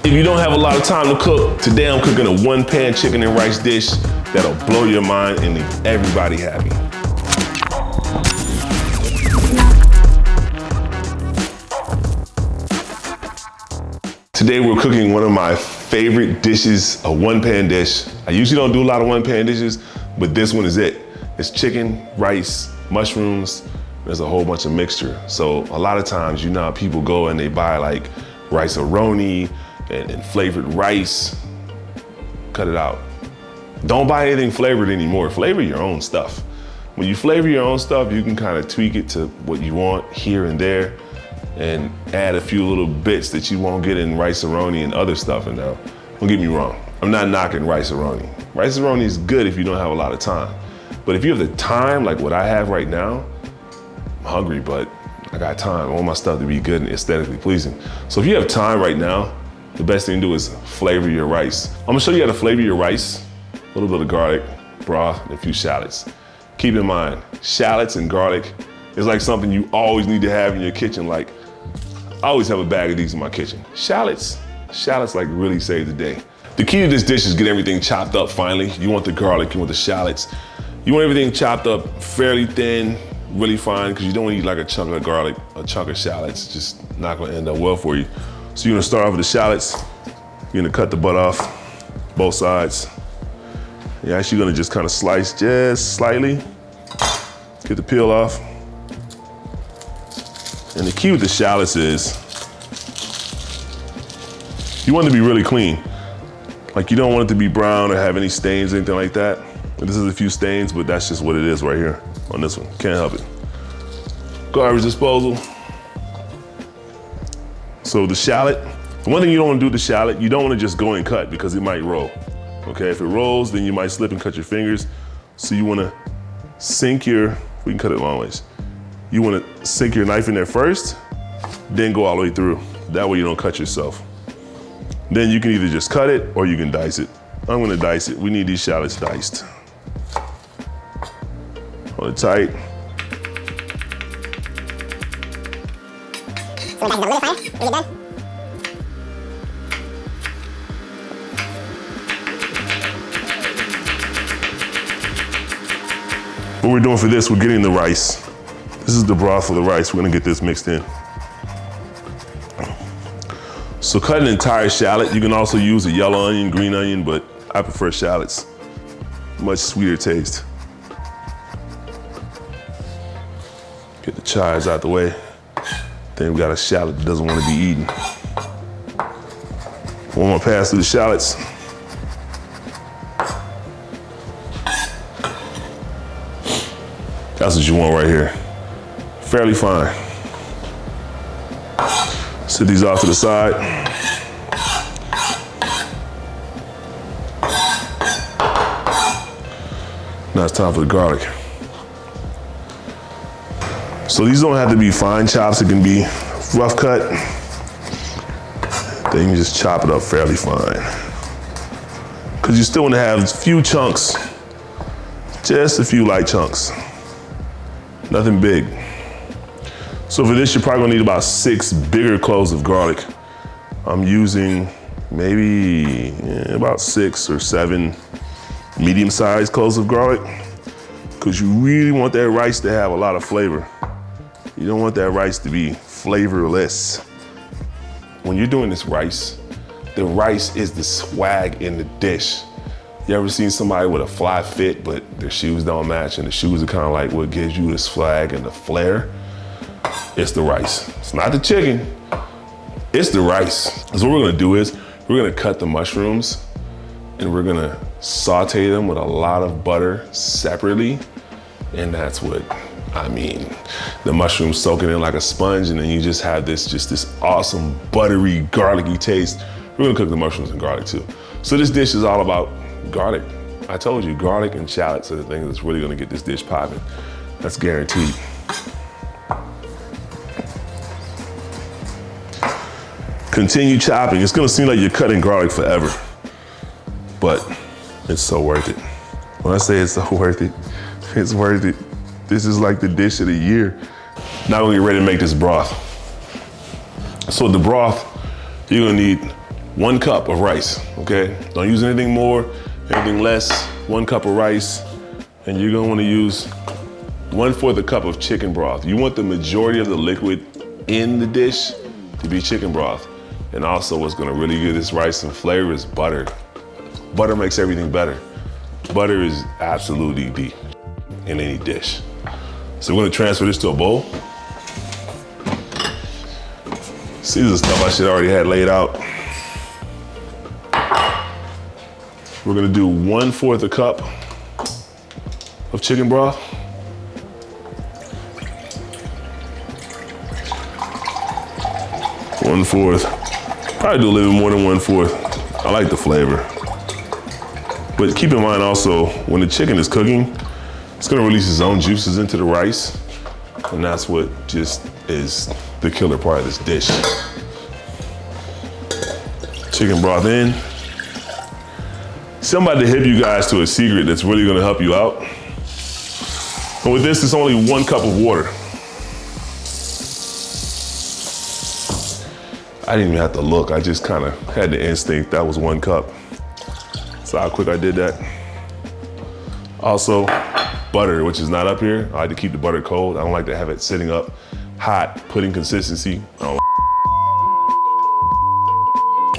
If you don't have a lot of time to cook, today I'm cooking a 1-pan chicken and rice dish that'll blow your mind and leave everybody happy. Today we're cooking one of my favorite dishes, a 1-pan dish. I usually don't do a lot of 1-pan dishes, but this one is it. It's chicken, rice, mushrooms. There's a whole bunch of mixture. So a lot of times, you know how people go and they buy like rice-a-roni and flavored rice. Cut it out. Don't buy anything flavored anymore. Flavor your own stuff. When you flavor your own stuff, you can kind of tweak it to what you want here and there and add a few little bits that you won't get in rice-a-roni and other stuff. And now, don't get me wrong, I'm not knocking rice-a-roni. Rice-a-roni is good if you don't have a lot of time. But if you have the time, like what I have right now, I'm hungry, but I got time. I want my stuff to be good and aesthetically pleasing. So if you have time right now, the best thing to do is flavor your rice. I'm gonna show you how to flavor your rice. A little bit of garlic, broth, and a few shallots. Keep in mind, shallots and garlic is like something you always need to have in your kitchen. Like, I always have a bag of these in my kitchen. Shallots like really save the day. The key to this dish is get everything chopped up finely. You want the garlic, you want the shallots. You want everything chopped up fairly thin, really fine, because you don't want to eat like a chunk of garlic, a chunk of shallots. It's just not gonna end up well for you. So you're gonna start off with the shallots. You're gonna cut the butt off, both sides. You're actually gonna just kind of slice just slightly. Get the peel off. And the key with the shallots is, you want it to be really clean. Like, you don't want it to be brown or have any stains or anything like that. And this is a few stains, but that's just what it is right here on this one. Can't help it. Garbage disposal. So the shallot, the one thing you don't want to do with the shallot, you don't want to just go and cut because it might roll. Okay, if it rolls, then you might slip and cut your fingers. So you want to sink your, we can cut it long ways. You want to sink your knife in there first, then go all the way through. That way you don't cut yourself. Then you can either just cut it or you can dice it. I'm going to dice it. We need these shallots diced. Hold it tight. So we're dicing a little finer when you're done. What we're doing for this, we're getting the rice. This is the broth for the rice. We're gonna get this mixed in. So cut an entire shallot. You can also use a yellow onion, green onion, but I prefer shallots. Much sweeter taste. Get the chives out the way. Then we got a shallot that doesn't want to be eaten. One more pass through the shallots. That's what you want right here. Fairly fine. Set these off to the side. Now it's time for the garlic. So these don't have to be fine chops, it can be rough cut. Then you can just chop it up fairly fine. Because you still want to have a few chunks, just a few light chunks. Nothing big. So for this, you're probably gonna need about 6 bigger cloves of garlic. I'm using maybe about 6 or 7 medium-sized cloves of garlic, because you really want that rice to have a lot of flavor. You don't want that rice to be flavorless. When you're doing this rice, the rice is the swag in the dish. You ever seen somebody with a fly fit, but their shoes don't match, and the shoes are kind of like what gives you the swag and the flair? It's the rice. It's not the chicken, it's the rice. So what we're gonna do is, we're gonna cut the mushrooms and we're gonna saute them with a lot of butter separately. And that's what I mean. The mushrooms soaking in like a sponge, and then you just have this awesome buttery, garlicky taste. We're gonna cook the mushrooms and garlic too. So this dish is all about garlic. I told you, garlic and shallots are the things that's really gonna get this dish popping. That's guaranteed. Continue chopping. It's gonna seem like you're cutting garlic forever, but it's so worth it. When I say it's so worth it, it's worth it. This is like the dish of the year. Now we're gonna get ready to make this broth. So the broth, you're gonna need 1 cup of rice, okay? Don't use anything more, anything less. 1 cup of rice, and you're gonna wanna use 1/4 cup of chicken broth. You want the majority of the liquid in the dish to be chicken broth. And also what's gonna really give this rice some flavor is butter. Butter makes everything better. Butter is absolutely the in any dish. So we're gonna transfer this to a bowl. See the stuff I should already had laid out. We're gonna do 1/4 a cup of chicken broth. One-fourth. Probably do a little bit more than 1/4. I like the flavor. But keep in mind also, when the chicken is cooking, it's gonna release its own juices into the rice. And that's what just is the killer part of this dish. Chicken broth in. Somebody to hip you guys to a secret that's really gonna help you out. And with this, it's only 1 cup of water. I didn't even have to look. I just kind of had the instinct that was 1 cup. That's how quick I did that. Also, butter, which is not up here. I like to keep the butter cold. I don't like to have it sitting up hot, pudding consistency.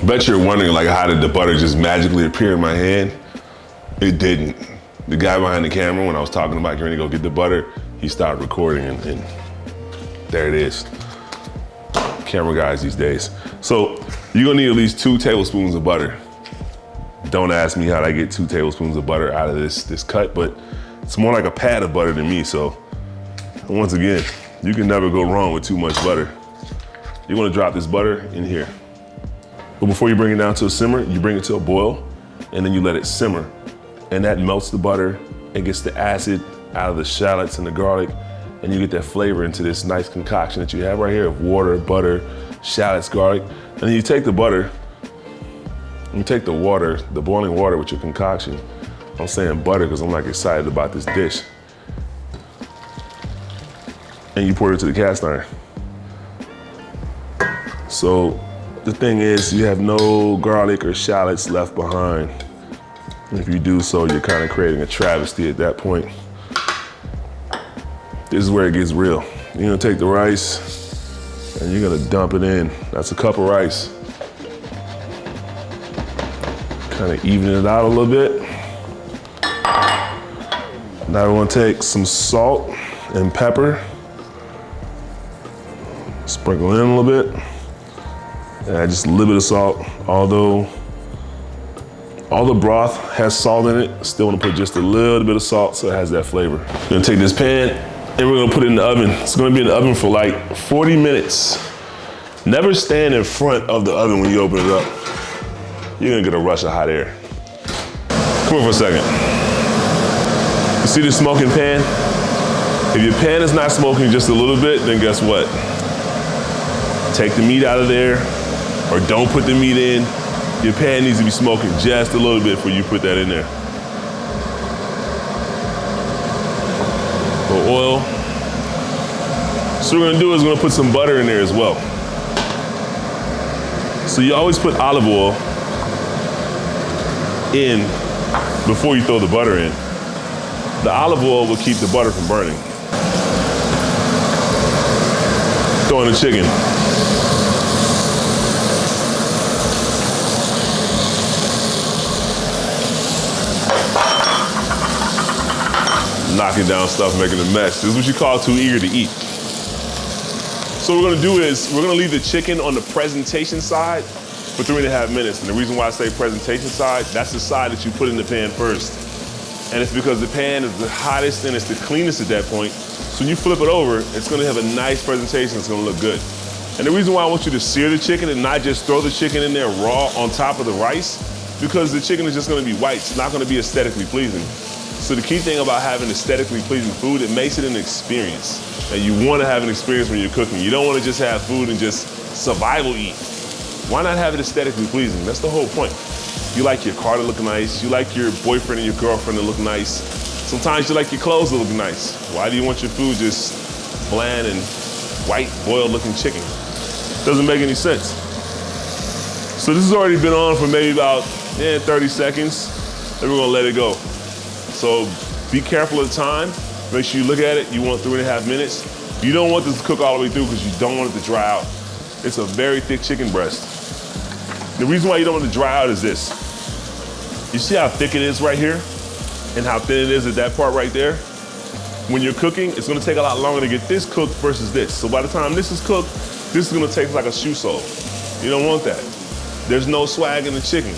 Bet you're wondering, like, how did the butter just magically appear in my hand? It didn't. The guy behind the camera, when I was talking about getting ready to go get the butter, he started recording and there it is. Camera guys these days. So you're gonna need at least 2 tablespoons of butter. Don't ask me how I get 2 tablespoons of butter out of this cut, but it's more like a pat of butter than me. So once again, you can never go wrong with too much butter. You're gonna drop this butter in here. But before you bring it down to a simmer, you bring it to a boil and then you let it simmer. And that melts the butter and gets the acid out of the shallots and the garlic, and you get that flavor into this nice concoction that you have right here of water, butter, shallots, garlic. And then you take the butter, you take the water, the boiling water with your concoction. I'm saying butter because I'm like excited about this dish. And you pour it to the cast iron. So the thing is, you have no garlic or shallots left behind. And if you do so, you're kind of creating a travesty at that point. This is where it gets real. You're gonna take the rice and you're gonna dump it in. That's a cup of rice. Kind of even it out a little bit. Now we're gonna take some salt and pepper. Sprinkle in a little bit. And just a little bit of salt, although all the broth has salt in it, still wanna put just a little bit of salt so it has that flavor. We're gonna take this pan and we're gonna put it in the oven. It's gonna be in the oven for like 40 minutes. Never stand in front of the oven when you open it up. You're gonna get a rush of hot air. Come here for a second. You see this smoking pan? If your pan is not smoking just a little bit, then guess what? Take the meat out of there, or don't put the meat in. Your pan needs to be smoking just a little bit before you put that in there. For oil. So what we're gonna do is we're gonna put some butter in there as well. So you always put olive oil in before you throw the butter in. The olive oil will keep the butter from burning. Throw in the chicken. Knocking down stuff, making a mess. This is what you call too eager to eat. So what we're gonna do is, we're gonna leave the chicken on the presentation side for 3.5 minutes. And the reason why I say presentation side, that's the side that you put in the pan first. And it's because the pan is the hottest and it's the cleanest at that point. So when you flip it over, it's gonna have a nice presentation, it's gonna look good. And the reason why I want you to sear the chicken and not just throw the chicken in there raw on top of the rice, because the chicken is just gonna be white, it's not gonna be aesthetically pleasing. So the key thing about having aesthetically pleasing food, it makes it an experience. And you wanna have an experience when you're cooking. You don't wanna just have food and just survival eat. Why not have it aesthetically pleasing? That's the whole point. You like your car to look nice. You like your boyfriend and your girlfriend to look nice. Sometimes you like your clothes to look nice. Why do you want your food just bland and white, boiled looking chicken? Doesn't make any sense. So this has already been on for maybe about 30 seconds. Then we're gonna let it go. So be careful of the time. Make sure you look at it. You want 3.5 minutes. You don't want this to cook all the way through because you don't want it to dry out. It's a very thick chicken breast. The reason why you don't want it to dry out is this. You see how thick it is right here and how thin it is at that part right there? When you're cooking, it's gonna take a lot longer to get this cooked versus this. So by the time this is cooked, this is gonna taste like a shoe sole. You don't want that. There's no swag in the chicken.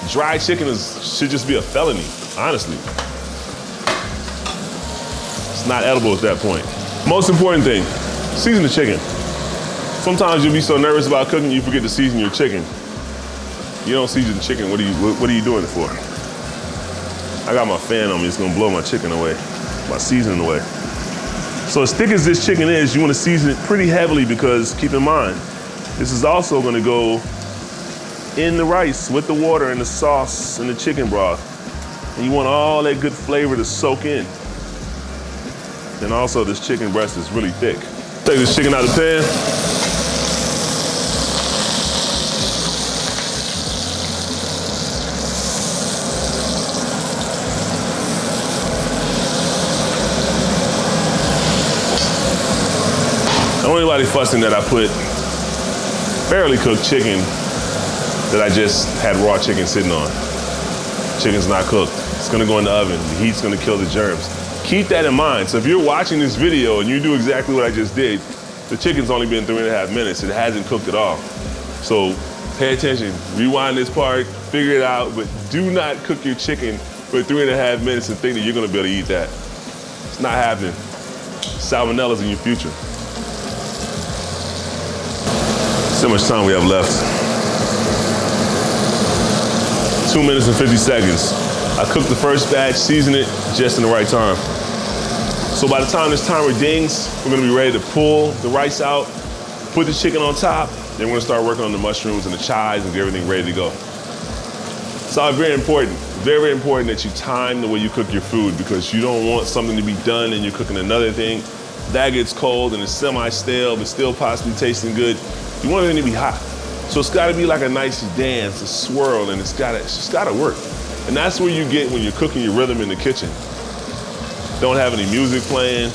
Dry chicken should just be a felony, honestly. It's not edible at that point. Most important thing, season the chicken. Sometimes you'll be so nervous about cooking, you forget to season your chicken. You don't season chicken, what are you doing it for? I got my fan on me, it's gonna blow my chicken away, my seasoning away. So as thick as this chicken is, you wanna season it pretty heavily because keep in mind, this is also gonna go in the rice with the water and the sauce and the chicken broth. And you want all that good flavor to soak in. And also this chicken breast is really thick. Take this chicken out of the pan. I don't want anybody fussing that I put fairly cooked chicken that I just had raw chicken sitting on. Chicken's not cooked. It's gonna go in the oven. The heat's gonna kill the germs. Keep that in mind. So if you're watching this video and you do exactly what I just did, the chicken's only been 3.5 minutes. It hasn't cooked at all. So pay attention, rewind this part, figure it out, but do not cook your chicken for 3.5 minutes and think that you're gonna be able to eat that. It's not happening. Salmonella's in your future. So much time we have left. 2 minutes and 50 seconds. I cooked the first batch, seasoned it just in the right time. So by the time this timer dings, we're gonna be ready to pull the rice out, put the chicken on top, then we're gonna start working on the mushrooms and the chives and get everything ready to go. So very important that you time the way you cook your food because you don't want something to be done and you're cooking another thing. That gets cold and it's semi-stale but still possibly tasting good. You want everything to be hot. So it's gotta be like a nice dance, a swirl, and it's just gotta work. And that's where you get when you're cooking your rhythm in the kitchen. Don't have any music playing.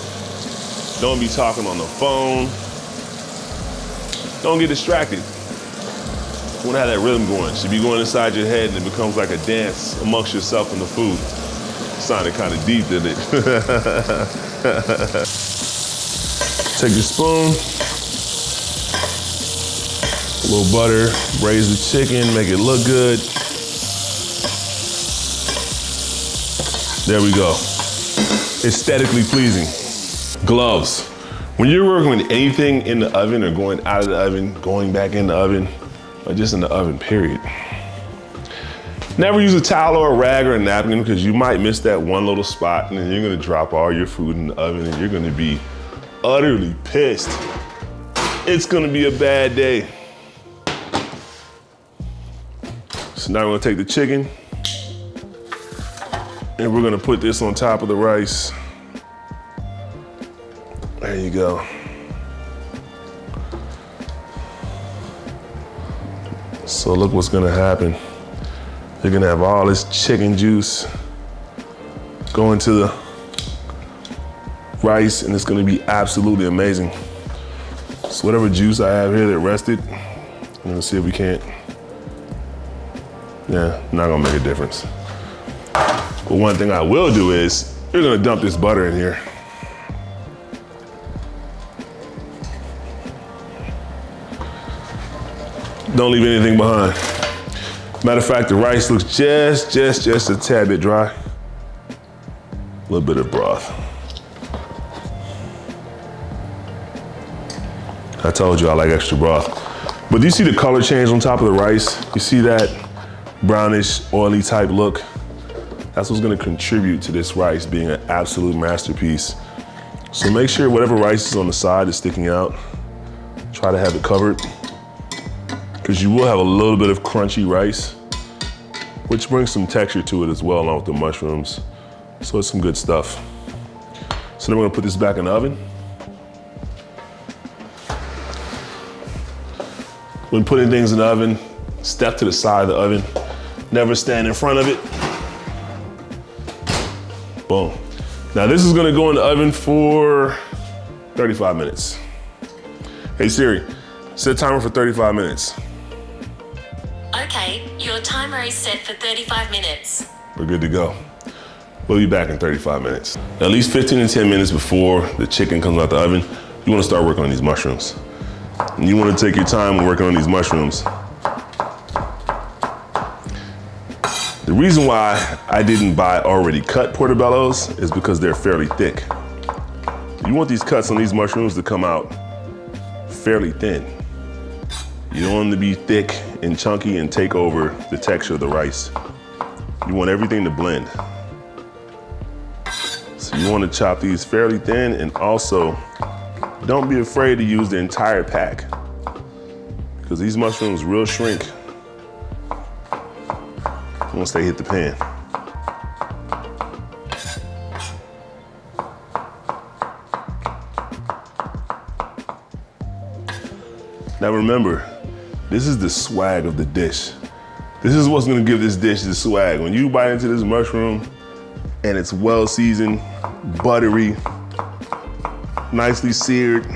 Don't be talking on the phone. Don't get distracted. You wanna have that rhythm going. It should be going inside your head and it becomes like a dance amongst yourself and the food. It sounded kind of deep, didn't it? Take your spoon. A little butter, braise the chicken, make it look good. There we go. Aesthetically pleasing. Gloves. When you're working with anything in the oven or going out of the oven, going back in the oven, or just in the oven, period. Never use a towel or a rag or a napkin because you might miss that one little spot and then you're gonna drop all your food in the oven and you're gonna be utterly pissed. It's gonna be a bad day. So now we're gonna take the chicken and we're gonna put this on top of the rice. There you go. So look what's gonna happen. You're gonna have all this chicken juice go into the rice and it's gonna be absolutely amazing. So whatever juice I have here that rested, I'm gonna see if we can't. Yeah, not gonna make a difference. But one thing I will do is, you're gonna dump this butter in here. Don't leave anything behind. Matter of fact, the rice looks just a tad bit dry. A little bit of broth. I told you I like extra broth. But do you see the color change on top of the rice? You see that brownish, oily type look? That's what's gonna contribute to this rice being an absolute masterpiece. So make sure whatever rice is on the side is sticking out. Try to have it covered, because you will have a little bit of crunchy rice, which brings some texture to it as well, along with the mushrooms. So it's some good stuff. So then we're gonna put this back in the oven. When putting things in the oven, Step to the side of the oven. Never stand in front of it. Boom. Now this is gonna go in the oven for 35 minutes. Hey Siri, set timer for 35 minutes. Okay, your timer is set for 35 minutes. We're good to go. We'll be back in 35 minutes. At least 15 to 10 minutes before the chicken comes out the oven, you wanna start working on these mushrooms. And you wanna take your time when working on these mushrooms. The reason why I didn't buy already cut portobellos is because they're fairly thick. You want these cuts on these mushrooms to come out fairly thin. You don't want them to be thick and chunky and take over the texture of the rice. You want everything to blend. So you want to chop these fairly thin, and also don't be afraid to use the entire pack, because these mushrooms will shrink once they hit the pan. Now remember, this is the swag of the dish. This is what's gonna give this dish the swag. When you bite into this mushroom and it's well seasoned, buttery, nicely seared,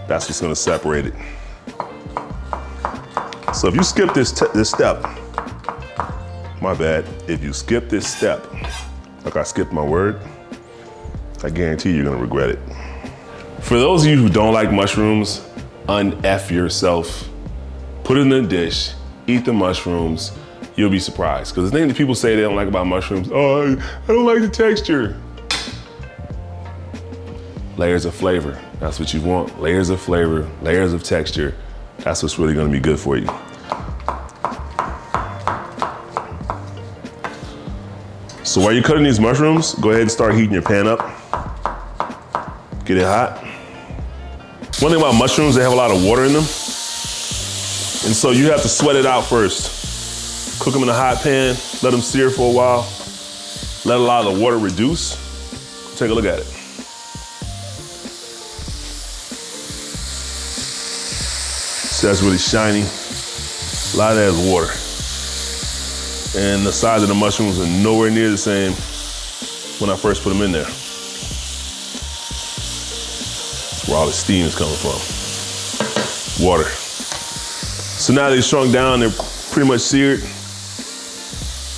that's what's gonna separate it. So if you skip this step, my bad, if you skip this step, like I skipped my word, I guarantee you're gonna regret it. For those of you who don't like mushrooms, un-F yourself. Put it in a dish, eat the mushrooms, you'll be surprised. Because the thing that people say they don't like about mushrooms, oh, I don't like the texture. Layers of flavor, that's what you want. Layers of flavor, layers of texture, that's what's really gonna be good for you. So while you're cutting these mushrooms, go ahead and start heating your pan up. Get it hot. One thing about mushrooms, they have a lot of water in them. And so you have to sweat it out first. Cook them in a hot pan, let them sear for a while. Let a lot of the water reduce. Take a look at it. So that's really shiny. A lot of that is water. And the size of the mushrooms are nowhere near the same when I first put them in there. That's where all the steam is coming from. Water. So now they've shrunk down, they're pretty much seared. A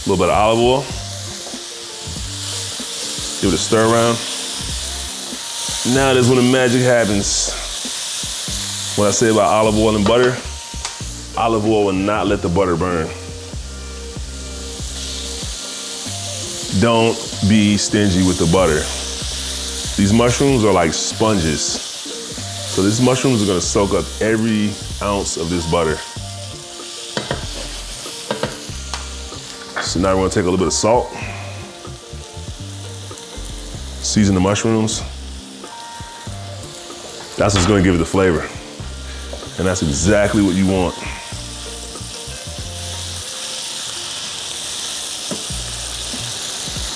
little bit of olive oil. Give it a stir around. Now this is when the magic happens. What I say about olive oil and butter, olive oil will not let the butter burn. Don't be stingy with the butter. These mushrooms are like sponges. So these mushrooms are gonna soak up every ounce of this butter. So now we're gonna take a little bit of salt. Season the mushrooms. That's what's gonna give it the flavor. And that's exactly what you want.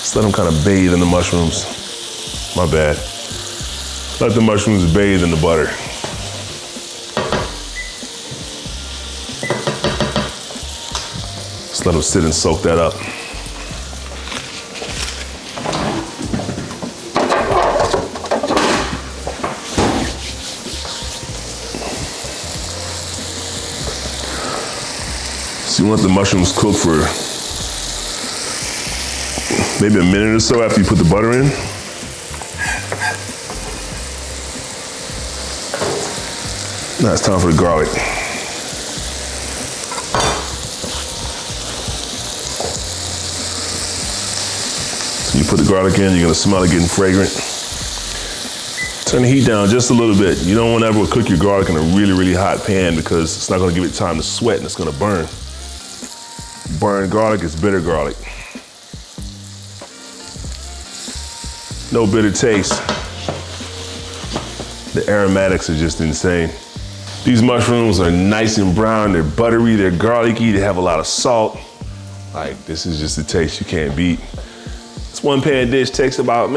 Just let them kind of bathe in the mushrooms. My bad. Let the mushrooms bathe in the butter. Just let them sit and soak that up. So you want the mushrooms cook for maybe a minute or so after you put the butter in. Now it's time for the garlic. So you put the garlic in, you're gonna smell it getting fragrant. Turn the heat down just a little bit. You don't want to ever cook your garlic in a really, really hot pan because it's not gonna give it time to sweat and it's gonna burn. Burned garlic is bitter garlic. No bitter taste. The aromatics are just insane. These mushrooms are nice and brown, they're buttery, they're garlicky, they have a lot of salt. Like, this is just a taste you can't beat. This one pan dish takes about an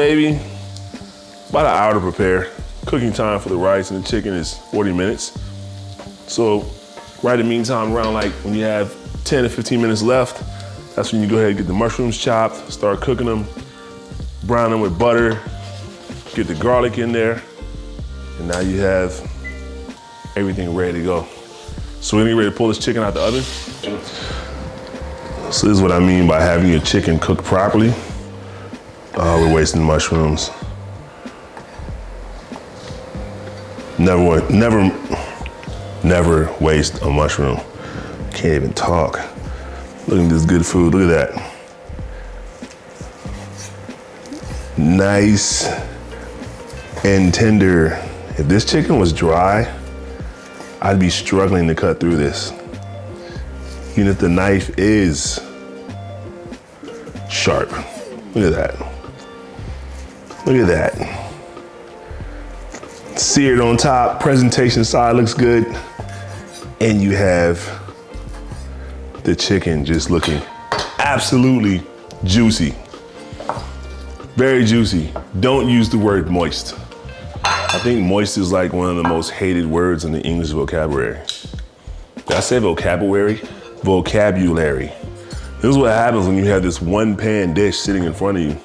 hour to prepare. Cooking time for the rice and the chicken is 40 minutes. So Right in the meantime, around like when you have 10 to 15 minutes left, that's when you go ahead and get the mushrooms chopped, start cooking them, brown them with butter, get the garlic in there, and now you have everything ready to go. So we're gonna get ready to pull this chicken out the oven. So this is what I mean by having your chicken cooked properly. We're wasting mushrooms. Never waste a mushroom. Can't even talk. Look at this good food, look at that. Nice and tender. If this chicken was dry, I'd be struggling to cut through this. Even if the knife is sharp. Look at that. Look at that. Seared on top, presentation side looks good. And you have the chicken just looking absolutely juicy. Very juicy. Don't use the word moist. I think moist is like one of the most hated words in the English vocabulary. Did I say vocabulary? Vocabulary. This is what happens when you have this one pan dish sitting in front of you.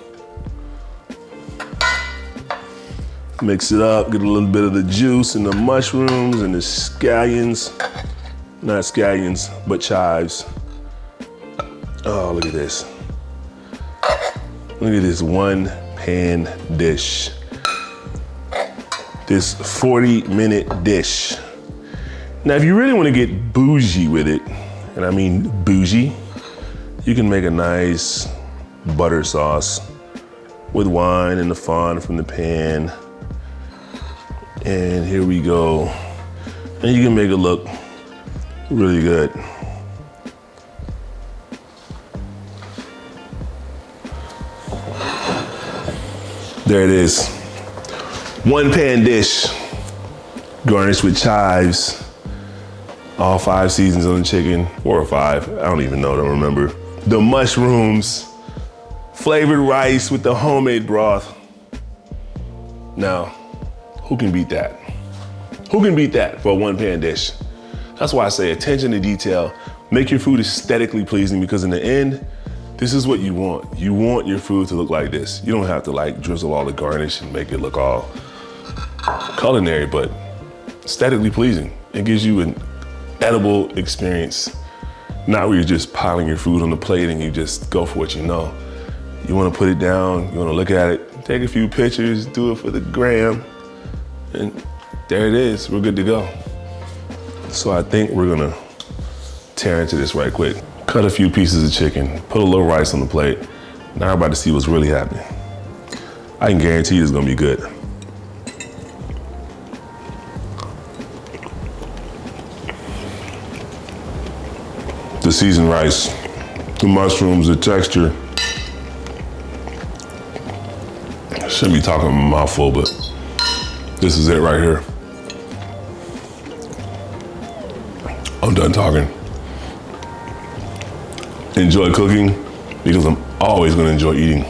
Mix it up, get a little bit of the juice and the mushrooms and the scallions. Not scallions, but chives. Oh, look at this. Look at this one pan dish. This 40-minute dish. Now, if you really want to get bougie with it, and I mean bougie, you can make a nice butter sauce with wine and the fond from the pan. And here we go. And you can make it look really good. There it is. One pan dish, garnished with chives. All 5 seasons on the chicken, 4 or 5, I don't even know, don't remember. The mushrooms, flavored rice with the homemade broth. Now, who can beat that? Who can beat that for a one pan dish? That's why I say attention to detail. Make your food aesthetically pleasing, because in the end, this is what you want. You want your food to look like this. You don't have to like drizzle all the garnish and make it look all culinary, but aesthetically pleasing. It gives you an edible experience, not where you're just piling your food on the plate and you just go for what you know. You wanna put it down, you wanna look at it, take a few pictures, do it for the gram, and there it is, we're good to go. So I think we're gonna tear into this right quick. Cut a few pieces of chicken, put a little rice on the plate. Now we're about to see what's really happening. I can guarantee you it's gonna be good. The seasoned rice, the mushrooms, the texture. Shouldn't be talking a mouthful, but this is it right here. I'm done talking. Enjoy cooking, because I'm always gonna enjoy eating.